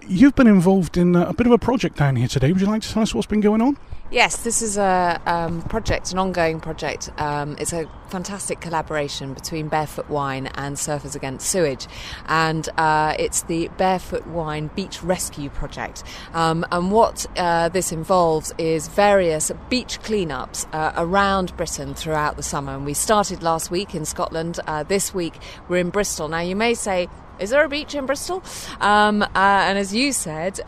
you've been involved in a bit of a project down here today. Would you like to tell us what's been going on? Yes, this is a project, an ongoing project. It's a fantastic collaboration between Barefoot Wine and Surfers Against Sewage, and it's the Barefoot Wine Beach Rescue Project. And what this involves is various beach cleanups around Britain throughout the summer. And we started last week in Scotland. This week we're in Bristol. Now you may say, is there a beach in Bristol? And as you said,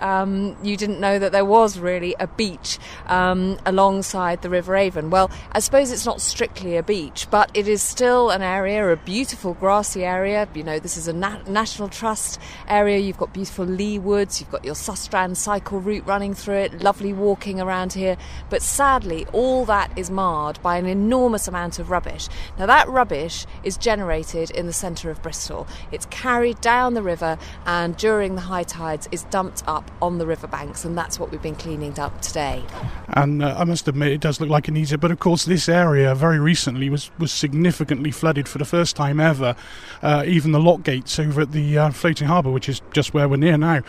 you didn't know that there was really a beach alongside the River Avon. Well, I suppose it's not strictly a beach, but it is still an area, a beautiful grassy area. You know, this is a National Trust area. You've got beautiful lee woods. You've got your Sustrand cycle route running through it. Lovely walking around here. But sadly, all that is marred by an enormous amount of rubbish. Now, that rubbish is generated in the centre of Bristol. It's carried down the river, and during the high tides is dumped up on the riverbanks, and that's what we've been cleaning up today. And I must admit, it does look like it needs it, but of course this area very recently was significantly flooded for the first time ever. Even the lock gates over at the floating harbour, which is just where we're near now,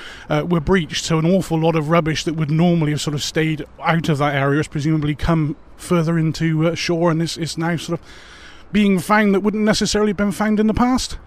were breached, so an awful lot of rubbish that would normally have sort of stayed out of that area has presumably come further into shore, and is now sort of being found that wouldn't necessarily have been found in the past.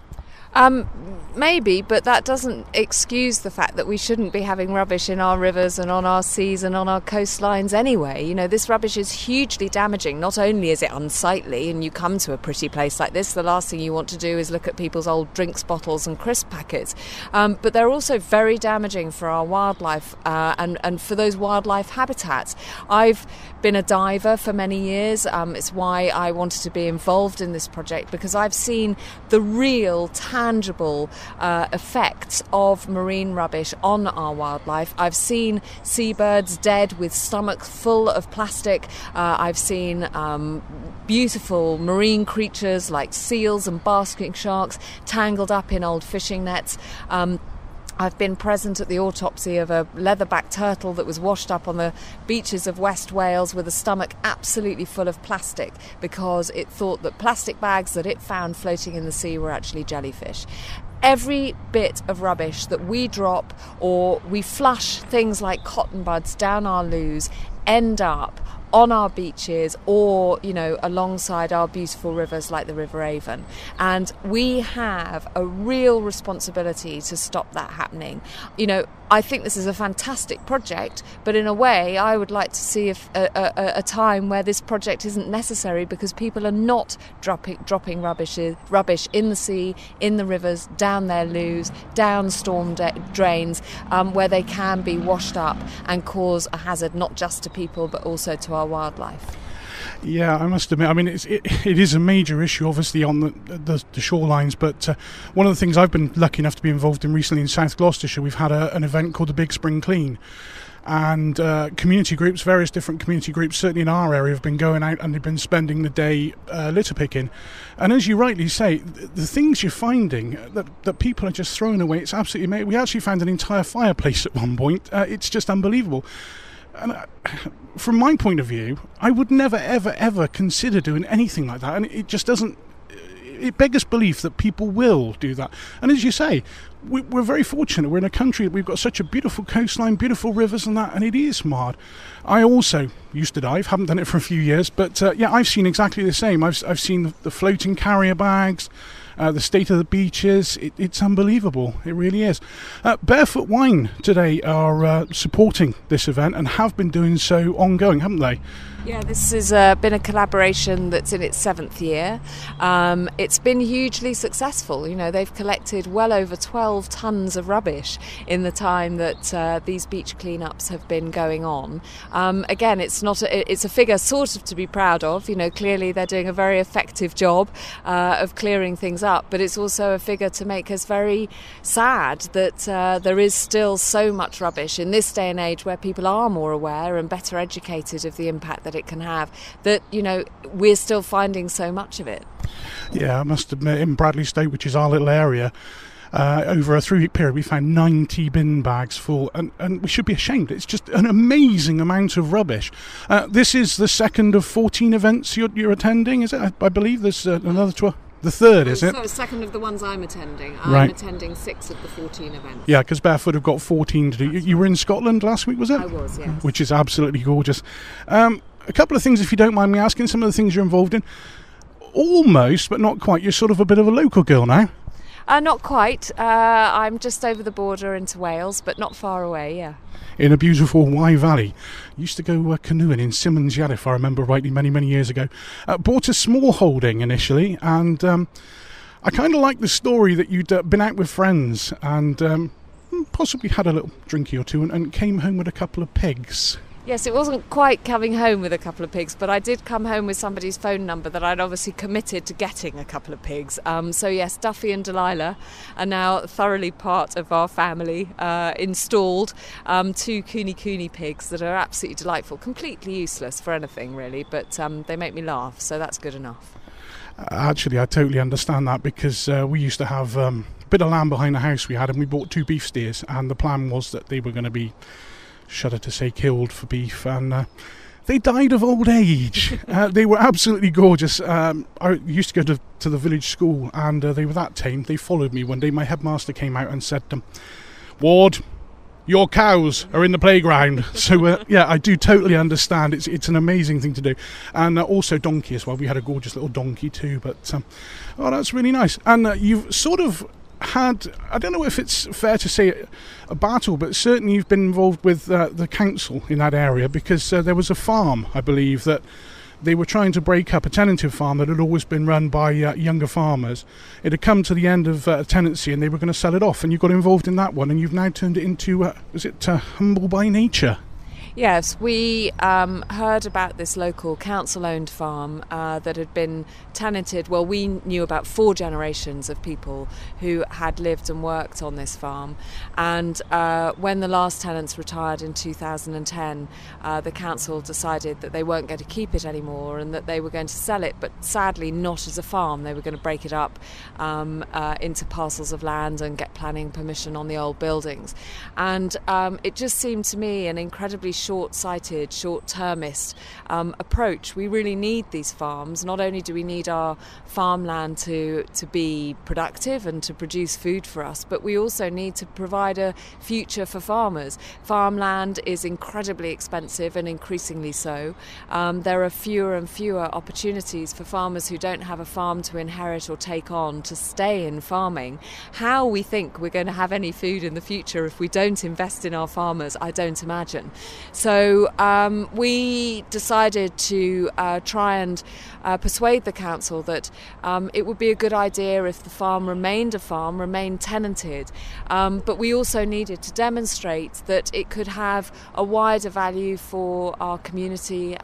Maybe, but that doesn't excuse the fact that we shouldn't be having rubbish in our rivers and on our seas and on our coastlines anyway. You know, this rubbish is hugely damaging. Not only is it unsightly, and you come to a pretty place like this, the last thing you want to do is look at people's old drinks bottles and crisp packets, but they're also very damaging for our wildlife and for those wildlife habitats. I've been a diver for many years. It's why I wanted to be involved in this project, because I've seen the real, tangible effects of marine rubbish on our wildlife. I've seen seabirds dead with stomachs full of plastic. I've seen beautiful marine creatures like seals and basking sharks tangled up in old fishing nets. I've been present at the autopsy of a leatherback turtle that was washed up on the beaches of West Wales with a stomach absolutely full of plastic, because it thought that plastic bags that it found floating in the sea were actually jellyfish. Every bit of rubbish that we drop, or we flush things like cotton buds down our loos, end up on our beaches or, you know, alongside our beautiful rivers like the River Avon. And we have a real responsibility to stop that happening. You know, I think this is a fantastic project, but in a way I would like to see a time where this project isn't necessary, because people are not dropping rubbish in the sea, in the rivers, down their loos, down storm drains, where they can be washed up and cause a hazard not just to people but also to our wildlife. Yeah, I must admit, I mean, it is a major issue, obviously, on the shorelines, but one of the things I've been lucky enough to be involved in recently in South Gloucestershire, we've had an event called the Big Spring Clean, and community groups, various different community groups, certainly in our area, have been going out and they've been spending the day litter picking. And as you rightly say, the things you're finding that people are just throwing away, it's absolutely amazing. We actually found an entire fireplace at one point. It's just unbelievable. And from my point of view, I would never, ever, ever consider doing anything like that. And it just doesn't... It beggars belief that people will do that. And as you say, we're very fortunate. We're in a country that we've got such a beautiful coastline, beautiful rivers and that, and it is marred. I also used to dive, haven't done it for a few years, but yeah, I've seen exactly the same. I've seen the floating carrier bags, the state of the beaches. It's unbelievable. It really is. Barefoot Wine today are supporting this event and have been doing so ongoing, haven't they? Yeah, this has been a collaboration that's in its 7th year. It's been hugely successful. You know, they've collected well over 12 tonnes of rubbish in the time that these beach cleanups have been going on. Again, it's a figure sort of to be proud of. You know, clearly they're doing a very effective job of clearing things up, but it's also a figure to make us very sad that there is still so much rubbish in this day and age, where people are more aware and better educated of the impact that it can have, that, you know, we're still finding so much of it. Yeah, I must admit, in Bradley Stoke, which is our little area, over a 3-week period we found 90 bin bags full, and we should be ashamed. It's just an amazing amount of rubbish. This is the second of 14 events you're attending, is it? I believe there's another 12. The third, is it? So second of the ones I'm attending. Right. I'm attending 6 of the 14 events. Yeah, because Barefoot have got 14 to do. You were in Scotland last week, was it? I was, yes. Which is absolutely gorgeous. A couple of things, if you don't mind me asking, some of the things you're involved in. Almost, but not quite. You're sort of a bit of a local girl now. Not quite. I'm just over the border into Wales, but not far away, yeah. In a beautiful Wye Valley. Used to go canoeing in Simmons Yard, if I remember rightly, many, many years ago. Bought a smallholding initially, and I kind of like the story that you'd been out with friends and possibly had a little drinky or two and came home with a couple of pigs. Yes, it wasn't quite coming home with a couple of pigs, but I did come home with somebody's phone number that I'd obviously committed to getting a couple of pigs. So yes, Duffy and Delilah are now thoroughly part of our family, installed 2 Cooney pigs that are absolutely delightful, completely useless for anything really, but they make me laugh, so that's good enough. Actually, I totally understand that because we used to have a bit of land behind the house we had, and we bought 2 beef steers, and the plan was that they were going to be, shudder to say, killed for beef, and they died of old age. They were absolutely gorgeous. I used to go to the village school, and they were that tame. They followed me one day. My headmaster came out and said, Ward, your cows are in the playground. So yeah, I do totally understand. It's an amazing thing to do. And also donkey as well. We had a gorgeous little donkey too, but oh, that's really nice. And you've sort of had, I don't know if it's fair to say a battle, but certainly you've been involved with the council in that area, because there was a farm, I believe, that they were trying to break up, a tenanted farm that had always been run by younger farmers. It had come to the end of tenancy and they were going to sell it off, and you got involved in that one, and you've now turned it into, is it Humble by Nature? Yes, we heard about this local council-owned farm that had been tenanted. Well, we knew about 4 generations of people who had lived and worked on this farm. And when the last tenants retired in 2010, the council decided that they weren't going to keep it anymore and that they were going to sell it, but sadly not as a farm. They were going to break it up into parcels of land and get planning permission on the old buildings. And it just seemed to me an incredibly short-sighted, short-termist approach. We really need these farms. Not only do we need our farmland to be productive and to produce food for us, but we also need to provide a future for farmers. Farmland is incredibly expensive and increasingly so. There are fewer and fewer opportunities for farmers who don't have a farm to inherit or take on to stay in farming. How we think we're going to have any food in the future if we don't invest in our farmers, I don't imagine. So we decided to try and persuade the council that it would be a good idea if the farm remained a farm, remained tenanted, but we also needed to demonstrate that it could have a wider value for our community.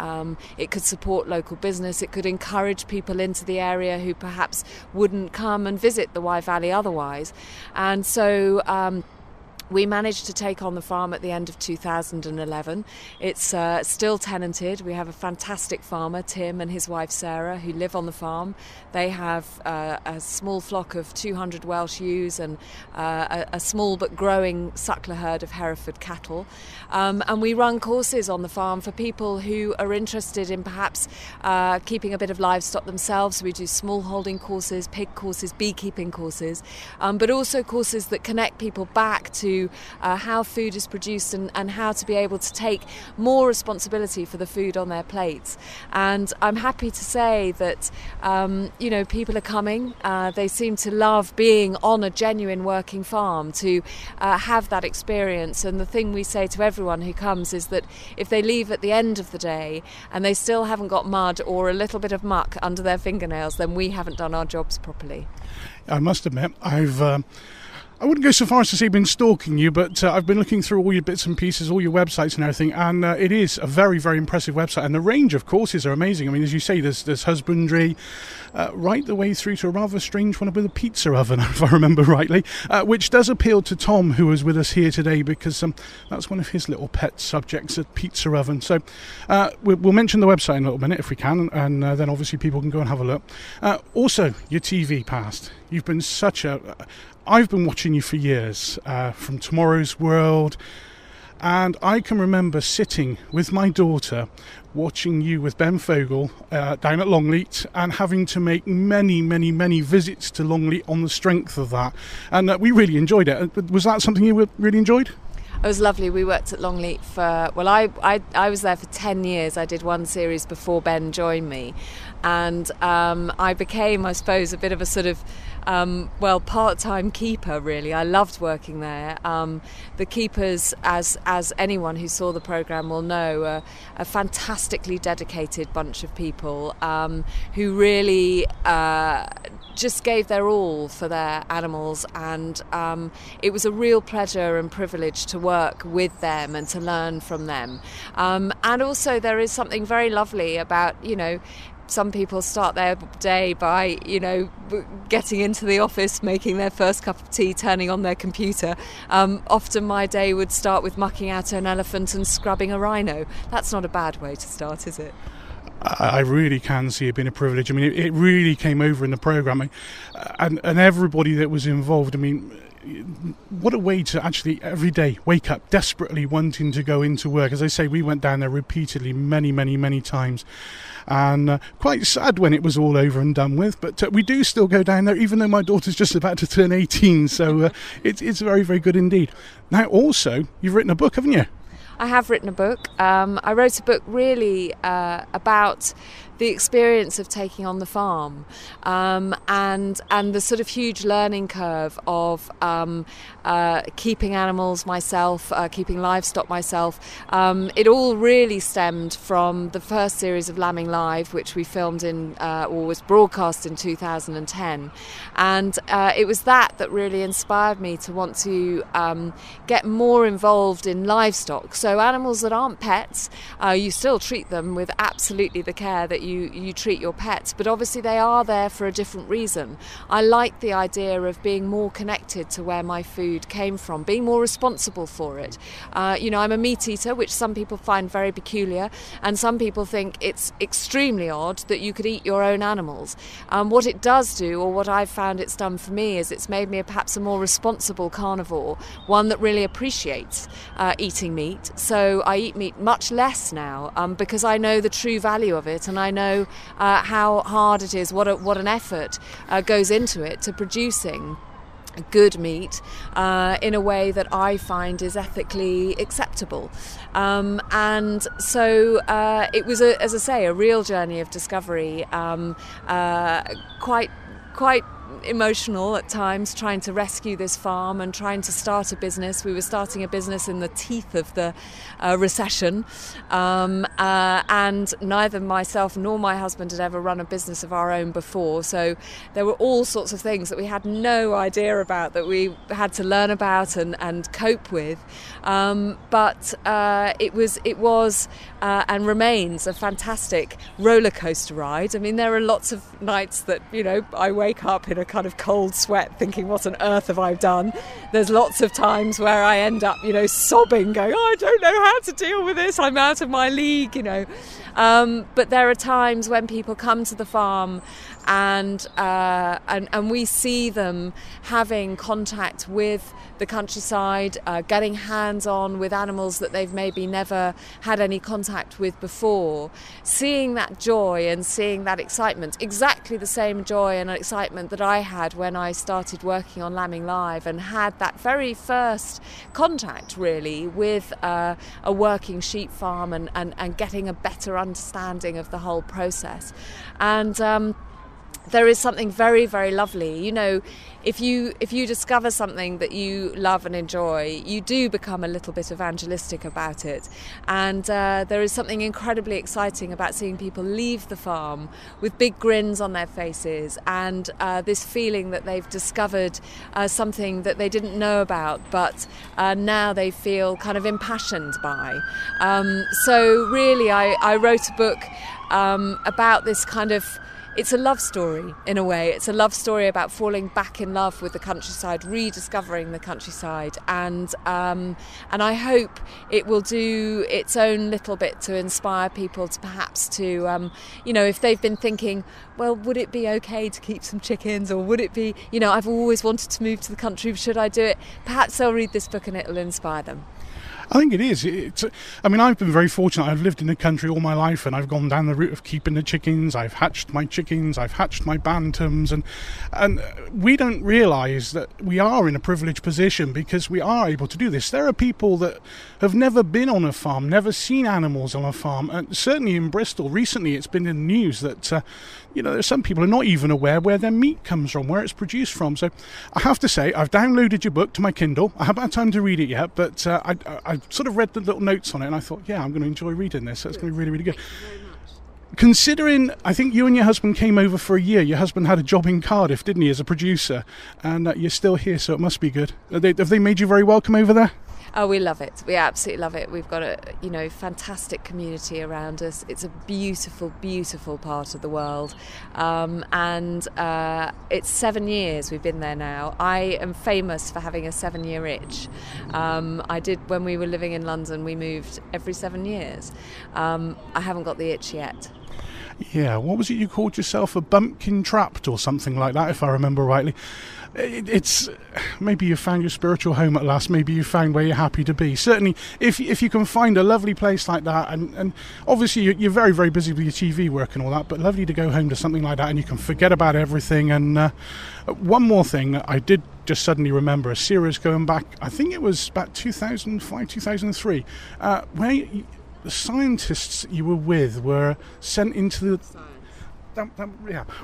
It could support local business, it could encourage people into the area who perhaps wouldn't come and visit the Wye Valley otherwise. And so we managed to take on the farm at the end of 2011. It's still tenanted. We have a fantastic farmer, Tim, and his wife Sarah, who live on the farm. They have a small flock of 200 Welsh ewes and a small but growing suckler herd of Hereford cattle. And we run courses on the farm for people who are interested in perhaps keeping a bit of livestock themselves. We do smallholding courses, pig courses, beekeeping courses, but also courses that connect people back to how food is produced and how to be able to take more responsibility for the food on their plates. And I'm happy to say that people are coming. They seem to love being on a genuine working farm, to have that experience. And the thing we say to everyone who comes is that if they leave at the end of the day and they still haven't got mud or a little bit of muck under their fingernails, then we haven't done our jobs properly. I must admit, I wouldn't go so far as to say been stalking you, but I've been looking through all your bits and pieces, all your websites and everything, and it is a very, very impressive website, and the range of courses are amazing. I mean, as you say, there's husbandry, right the way through to a rather strange one with a pizza oven, if I remember rightly, which does appeal to Tom, who is with us here today, because that's one of his little pet subjects, a pizza oven. So we'll mention the website in a little minute if we can, and then obviously people can go and have a look. Also, your TV past. You've been I've been watching you for years, from Tomorrow's World, And I can remember sitting with my daughter watching you with Ben Fogle down at Longleat, and having to make many visits to Longleat on the strength of that. And we really enjoyed it. Was that something you really enjoyed? It was lovely. We worked at Longleat for, well, I was there for 10 years. I did one series before Ben joined me. And I became, I suppose, a bit of a sort of, part-time keeper, really. I loved working there. The keepers, as anyone who saw the programme will know, are a fantastically dedicated bunch of people who really just gave their all for their animals, and it was a real pleasure and privilege to work with them and to learn from them. And also there is something very lovely about, some people start their day by, getting into the office, making their first cup of tea, turning on their computer. Often my day would start with mucking out an elephant and scrubbing a rhino. That's not a bad way to start, is it? I really can see it being a privilege. I mean, it really came over in the programme, and everybody that was involved. I mean, what a way to actually every day wake up desperately wanting to go into work. As I say, we went down there repeatedly many times, and quite sad when it was all over and done with, but we do still go down there, even though my daughter's just about to turn 18, so it's very good indeed. Now also, you've written a book, haven't you? I have written a book. I wrote a book really about the experience of taking on the farm, and the sort of huge learning curve of keeping animals myself, keeping livestock myself. It all really stemmed from the first series of Lambing Live, which we filmed in, or was broadcast in 2010, and it was that really inspired me to want to get more involved in livestock. So animals that aren't pets, you still treat them with absolutely the care that you treat your pets, but obviously they are there for a different reason. I like the idea of being more connected to where my food came from, being more responsible for it. I'm a meat eater, which some people find very peculiar, and some people think it's extremely odd that you could eat your own animals. What it does do, or what I've found it's done for me, is it's made me perhaps a more responsible carnivore, one that really appreciates eating meat. So I eat meat much less now, because I know the true value of it, and I know how hard it is, what an effort goes into it, to producing good meat in a way that I find is ethically acceptable. And so it was, as I say, a real journey of discovery, quite emotional at times, trying to rescue this farm and trying to start a business. We were starting a business in the teeth of the recession, and neither myself nor my husband had ever run a business of our own before, so there were all sorts of things that we had no idea about, that we had to learn about and cope with, but it was and remains a fantastic roller coaster ride. I mean, there are lots of nights that I wake up in a kind of cold sweat thinking, what on earth have I done? There's lots of times where I end up sobbing, going, I don't know how to deal with this, I'm out of my league, but there are times when people come to the farm and we see them having contact with the countryside, getting hands-on with animals that they've maybe never had any contact with before, seeing that joy and seeing that excitement, exactly the same joy and excitement that I had when I started working on Lambing Live and had that very first contact really with a working sheep farm and getting a better understanding of the whole process. And there is something very, very lovely. If you discover something that you love and enjoy, you do become a little bit evangelistic about it. And there is something incredibly exciting about seeing people leave the farm with big grins on their faces and this feeling that they've discovered something that they didn't know about, but now they feel kind of impassioned by. So really, I wrote a book about this kind of, it's a love story in a way. It's a love story about falling back in love with the countryside, rediscovering the countryside, and I hope it will do its own little bit to inspire people to perhaps to, if they've been thinking, well, would it be okay to keep some chickens, or would it be, I've always wanted to move to the country, should I do it? Perhaps they'll read this book and it'll inspire them. I think it is. I mean, I've been very fortunate. I've lived in the country all my life, and I've gone down the route of keeping the chickens. I've hatched my chickens. I've hatched my bantams, and we don't realise that we are in a privileged position because we are able to do this. There are people that have never been on a farm, never seen animals on a farm, and certainly in Bristol recently, it's been in the news that there's some people who are not even aware where their meat comes from, where it's produced from. So I have to say, I've downloaded your book to my Kindle. I haven't had time to read it yet, but I sort of read the little notes on it, and I thought, yeah, I'm going to enjoy reading this. That's going to be really, really good. Thank you very much. Considering, I think you and your husband came over for a year. Your husband had a job in Cardiff, didn't he, as a producer? And you're still here, so it must be good. Have they made you very welcome over there? Oh, we love it. We absolutely love it. We've got a fantastic community around us. It's a beautiful, beautiful part of the world. And it's 7 years we've been there now. I am famous for having a 7-year itch. I did, when we were living in London, we moved every 7 years. I haven't got the itch yet. Yeah, what was it you called yourself? A bumpkin trapped or something like that, if I remember rightly. It's maybe you found your spiritual home at last. Maybe you found where you're happy to be. Certainly, if you can find a lovely place like that, and obviously you're very, very busy with your TV work and all that, but lovely to go home to something like that and you can forget about everything. And one more thing, I did just suddenly remember a series going back, I think it was about 2005, 2003, where the scientists you were with were sent into the...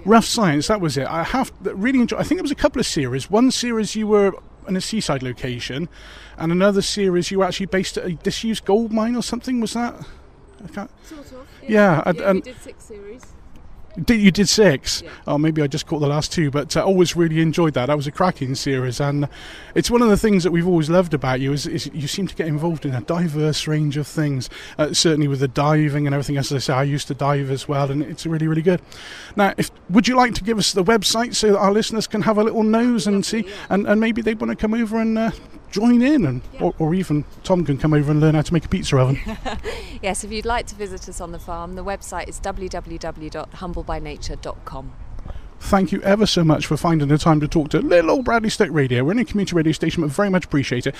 Rough Science, that was it. I think it was a couple of series. One series you were in a seaside location, and another series you were actually based at a disused gold mine or something. Was that? Sort of. Yeah. We did 6 series. You did 6? Yeah. Oh, maybe I just caught the last 2, but I always really enjoyed that. That was a cracking series, and it's one of the things that we've always loved about you is you seem to get involved in a diverse range of things, certainly with the diving and everything. As I say, I used to dive as well, and it's really, really good. Now, would you like to give us the website so that our listeners can have a little nose and see, and maybe they want to come over and join in, and or even Tom can come over and learn how to make a pizza oven. Yes, if you'd like to visit us on the farm, the website is www.humblebynature.com. Thank you ever so much for finding the time to talk to little old Bradley Stoke Radio. We're in a community radio station, but very much appreciate it.